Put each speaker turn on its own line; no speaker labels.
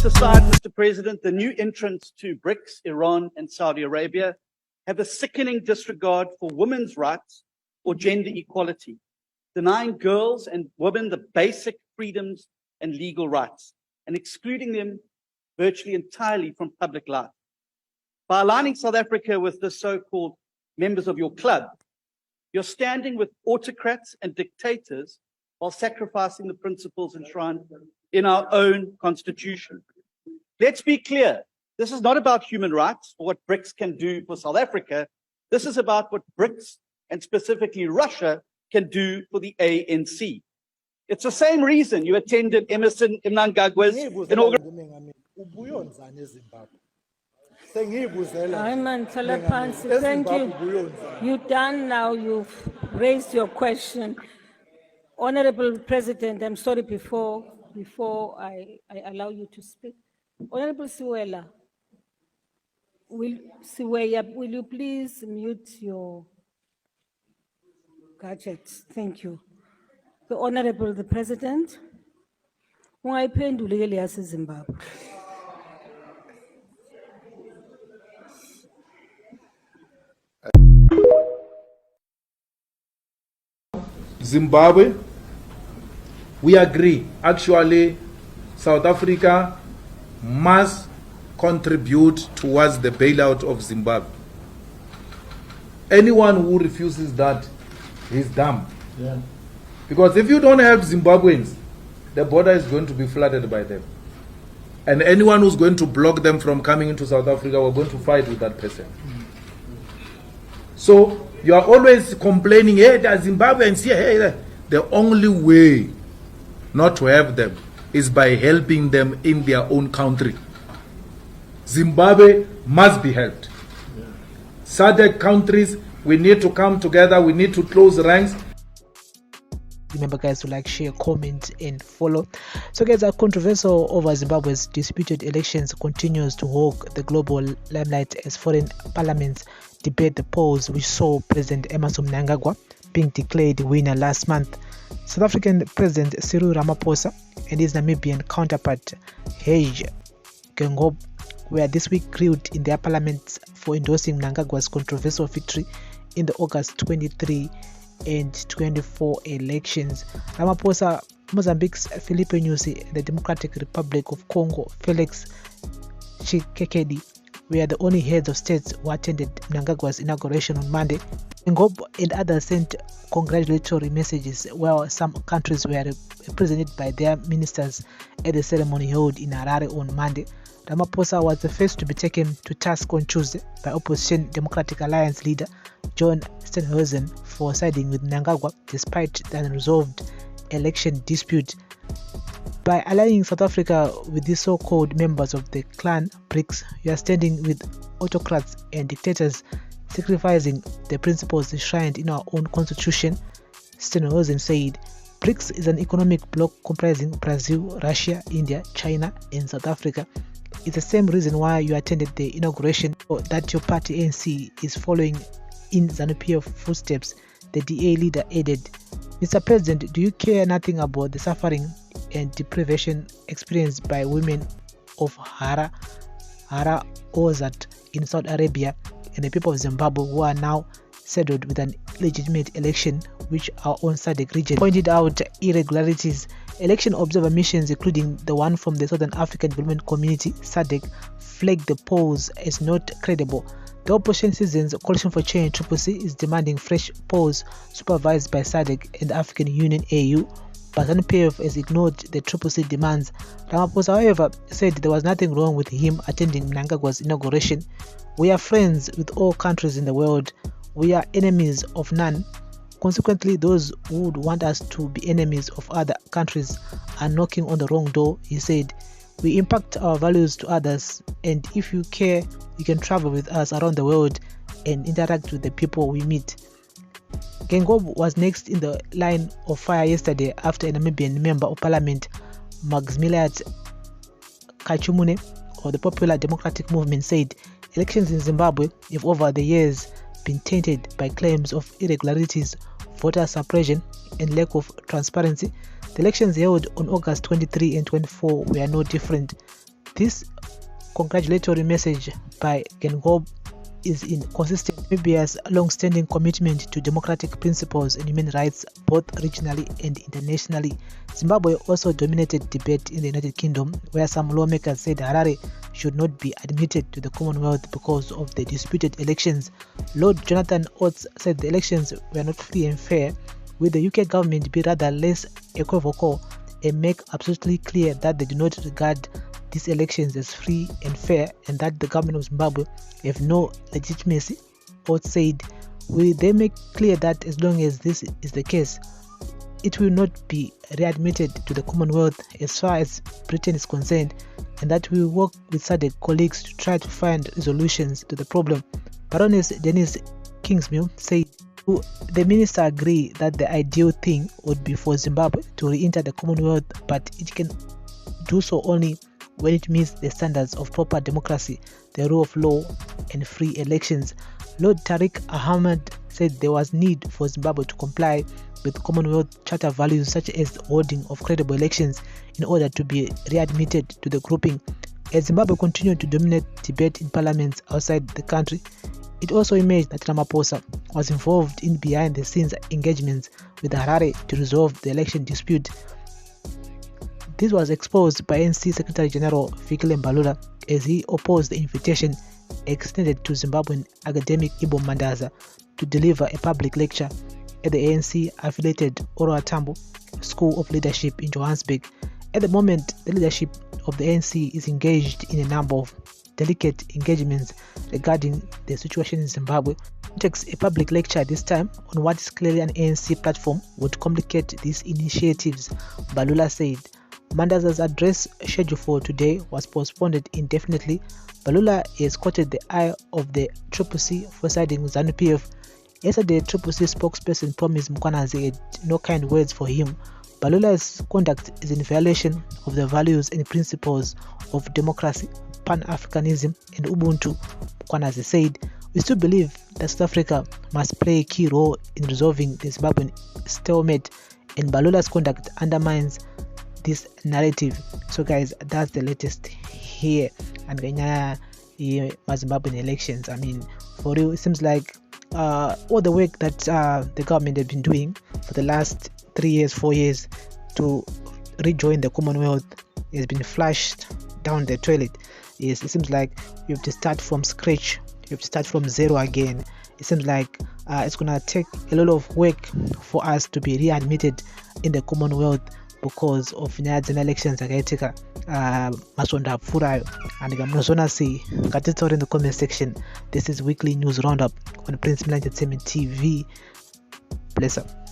aside, Mr. President, the new entrants to BRICS, Iran and Saudi Arabia, have a sickening disregard for women's rights or gender equality, denying girls and women the basic freedoms and legal rights, and excluding them virtually entirely from public life. By aligning South Africa with the so-called members of your club, you're standing with autocrats and dictators while sacrificing the principles enshrined in our own constitution. Let's be clear, this is not about human rights or what BRICS can do for South Africa. This is about what BRICS, and specifically Russia, can do for the ANC. It's the same reason you attended Emmerson Mnangagwa's inauguration.
Thank you. You're done now. You've raised your question. Honorable President, I'm sorry before I allow you to speak. Honorable Siwela, will you please mute your gadgets? Thank you. The Honorable the President, ungayiphenduli le Zimbabwe.
Zimbabwe, we agree. Actually, South Africa must contribute towards the bailout of Zimbabwe. Anyone who refuses that is dumb. Yeah. Because if you don't help Zimbabweans, the border is going to be flooded by them. And anyone who's going to block them from coming into South Africa, we're going to fight with that person. So you are always complaining, hey, the Zimbabweans here, hey. The only way not to have them is by helping them in their own country. Zimbabwe must be helped. Yeah. SADC countries, we need to come together, we need to close ranks.
Remember guys to like, share, comment and follow. So guys, a controversial over Zimbabwe's disputed elections continues to hog the global limelight as foreign parliaments debate the polls which saw President Emmerson Mnangagwa being declared winner last month. South African President Cyril Ramaphosa and his Namibian counterpart Geingob were this week grilled in their parliaments for endorsing Mnangagwa's controversial victory in the August 23 and 24 elections. Ramaphosa, Mozambique's Filipe Nyusi, and the Democratic Republic of Congo, Felix Tshisekedi, were the only heads of states who attended Mnangagwa's inauguration on Monday. Geingob and others sent congratulatory messages, while some countries were represented by their ministers at the ceremony held in Harare on Monday. Ramaphosa was the first to be taken to task on Tuesday by opposition Democratic Alliance leader John Steenhuisen for siding with Mnangagwa despite the unresolved election dispute. By aligning South Africa with the so-called members of the clan BRICS, you are standing with autocrats and dictators, sacrificing the principles enshrined in our own constitution, Steenhuisen said. BRICS is an economic bloc comprising Brazil, Russia, India, China, and South Africa. It's the same reason why you attended the inauguration, or that your party ANC is following in ZANU-PF footsteps, the DA leader added. Mr. President, do you care nothing about the suffering and deprivation experienced by women of Hara Ozat in Saudi Arabia and the people of Zimbabwe who are now saddled with an illegitimate election, which our own SADC region pointed out irregularities? Election observer missions, including the one from the Southern African Development Community, SADC, flagged the polls as not credible. The opposition citizens Coalition for Change CCC is demanding fresh polls supervised by SADC and the African Union AU, but ZANU-PF has ignored the CCC demands. Ramaphosa, however, said there was nothing wrong with him attending Mnangagwa's inauguration. We are friends with all countries in the world. We are enemies of none. Consequently, those who would want us to be enemies of other countries are knocking on the wrong door, he said. We impact our values to others, and if you care, you can travel with us around the world and interact with the people we meet. Geingob was next in the line of fire yesterday after a Namibian member of parliament, Limelight Kachumune, of the Popular Democratic Movement, said elections in Zimbabwe have over the years been tainted by claims of irregularities, voter suppression, and lack of transparency. The elections held on August 23 and 24 were no different. This congratulatory message by Geingob is inconsistent with Namibia's long-standing commitment to democratic principles and human rights both regionally and internationally. Zimbabwe also dominated debate in the United Kingdom, where some lawmakers said Harare should not be admitted to the Commonwealth because of the disputed elections. Lord Jonathan Oates said the elections were not free and fair, with the UK government be rather less equivocal and make absolutely clear that they do not regard these elections as free and fair and that the government of Zimbabwe have no legitimacy. Oates said, they make clear that as long as this is the case, it will not be readmitted to the Commonwealth as far as Britain is concerned, and that we will work with SADC colleagues to try to find resolutions to the problem. Baroness Denise Kingsmill said, the minister agree that the ideal thing would be for Zimbabwe to re-enter the Commonwealth, but it can do so only when it meets the standards of proper democracy, the rule of law, and free elections. Lord Tariq Ahmad said there was need for Zimbabwe to comply with Commonwealth Charter values such as the holding of credible elections in order to be readmitted to the grouping. As Zimbabwe continued to dominate debate in parliaments outside the country, it also emerged that Ramaphosa was involved in behind-the-scenes engagements with Harare to resolve the election dispute. This was exposed by ANC Secretary General Fikile Mbalula as he opposed the invitation extended to Zimbabwean academic Ibo Mandaza to deliver a public lecture at the ANC-affiliated Oro Tambo School of Leadership in Johannesburg. At the moment, the leadership of the ANC is engaged in a number of delicate engagements regarding the situation in Zimbabwe. It takes a public lecture this time on what is clearly an ANC platform would complicate these initiatives, Mbalula said. Mandaza's address scheduled for today was postponed indefinitely. Mbalula has quoted the eye of the CCC for siding with ZANU-PF. Yesterday, CCC spokesperson promised Mkwanazi had no kind words for him. Mbalula's conduct is in violation of the values and principles of democracy, Pan-Africanism and Ubuntu. Mkwanazi said, we still believe that South Africa must play a key role in resolving the Zimbabwean stalemate, and Mbalula's conduct undermines this narrative. So guys, that's the latest here and Zimbabwean elections. I mean, for real, it seems like all the work that the government have been doing for the last 3 years, 4 years to rejoin the Commonwealth has been flushed down the toilet. Yes, it seems like you have to start from scratch. You have to start from zero again. It seems like it's gonna take a lot of work for us to be readmitted in the Commonwealth because of the elections akaitika masonda apfurayo, and munozona sei ngatitaure in the comment section. This is weekly news roundup on Prince Mnangagwa TV. Bless up.